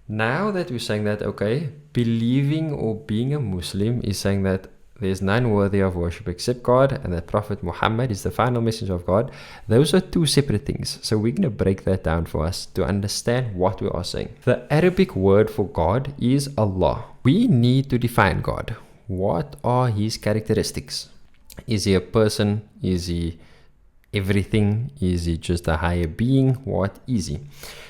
Now that we're saying that, okay, believing or being a Muslim is saying that there's none worthy of worship except God, and that Prophet Muhammad is the final messenger of God. Those are two separate things. So we're going to break that down for us to understand what we are saying. The Arabic word for God is Allah. We need to define God. What are his characteristics? Is he a person? Is he everything? Is he just a higher being? What is he?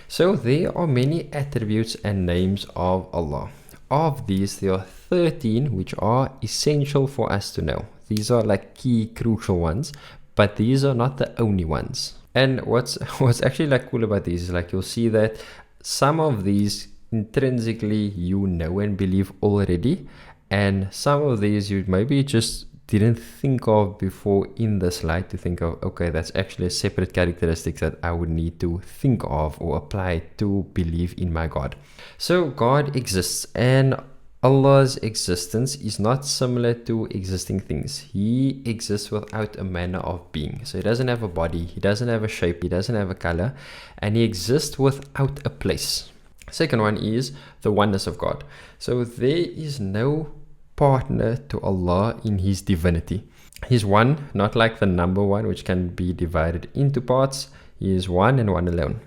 So there are many attributes and names of Allah. Of these, there are 13 which are essential for us to know. These are like key, crucial ones, but these are not the only ones. And what's actually like cool about these is like you'll see that some of these intrinsically you know and believe already, and some of these you maybe just didn't think of before in this light, to think of, okay, that's actually a separate characteristic that I would need to think of or apply to believe in my God. So God exists, and Allah's existence is not similar to existing things. He exists without a manner of being. So he doesn't have a body, he doesn't have a shape, he doesn't have a color, and he exists without a place. Second one is the oneness of God. So there is no partner to Allah in his divinity. He's one, not like the number one, which can be divided into parts. He is one and one alone.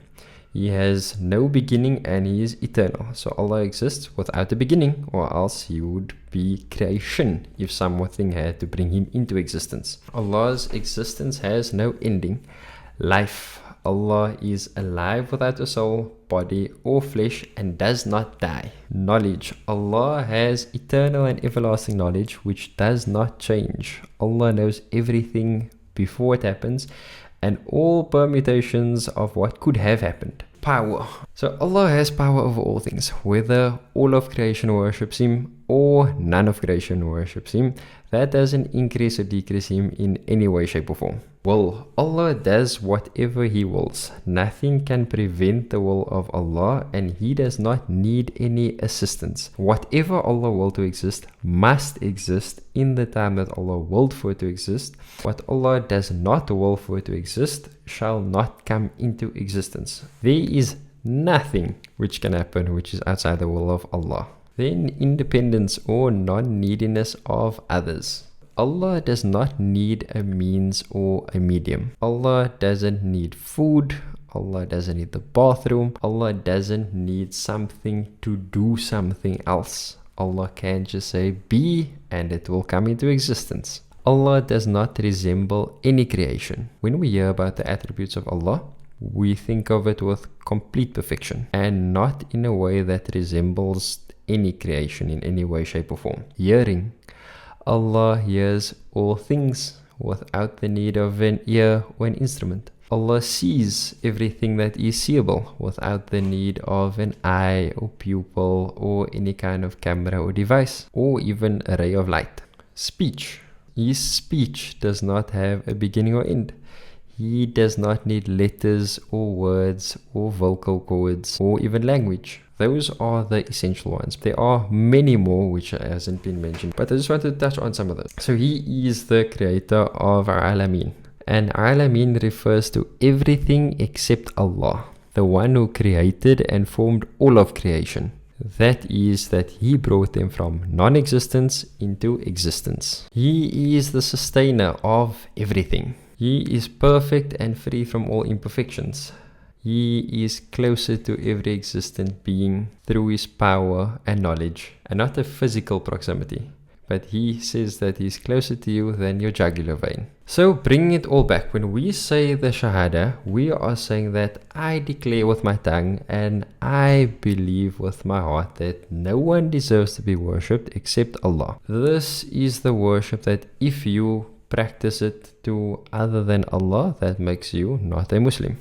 He has no beginning and he is eternal. So Allah exists without a beginning, or else he would be creation if something had to bring him into existence. Allah's existence has no ending. Life. Allah is alive without a soul, body or flesh, and does not die. Knowledge. Allah has eternal and everlasting knowledge which does not change. Allah knows everything before it happens and all permutations of what could have happened. Power. So Allah has power over all things, whether all of creation worships him or none of creation worships him. That doesn't increase or decrease him in any way, shape or form. Will. Allah does whatever he wills. Nothing can prevent the will of Allah, and he does not need any assistance. Whatever Allah will to exist must exist in the time that Allah willed for it to exist. What Allah does not will for it to exist shall not come into existence. There is nothing which can happen which is outside the will of Allah. Then independence or non-neediness of others. Allah does not need a means or a medium. Allah doesn't need food. Allah doesn't need the bathroom. Allah doesn't need something to do something else. Allah can just say be and it will come into existence. Allah does not resemble any creation. When we hear about the attributes of Allah, we think of it with complete perfection and not in a way that resembles any creation in any way, shape or form. Hearing. Allah hears all things without the need of an ear or an instrument. Allah sees everything that is seeable without the need of an eye or pupil or any kind of camera or device or even a ray of light. Speech. His speech does not have a beginning or end. He does not need letters or words or vocal cords or even language. Those are the essential ones. There are many more which hasn't been mentioned, but I just wanted to touch on some of those. So he is the creator of Alameen. And Alameen refers to everything except Allah, the one who created and formed all of creation. That is that he brought them from non-existence into existence. He is the sustainer of everything. He is perfect and free from all imperfections. He is closer to every existent being through his power and knowledge, and not a physical proximity. But he says that he is closer to you than your jugular vein. So bringing it all back, when we say the Shahadah, we are saying that I declare with my tongue and I believe with my heart that no one deserves to be worshipped except Allah. This is the worship that if you practice it to other than Allah, that makes you not a Muslim.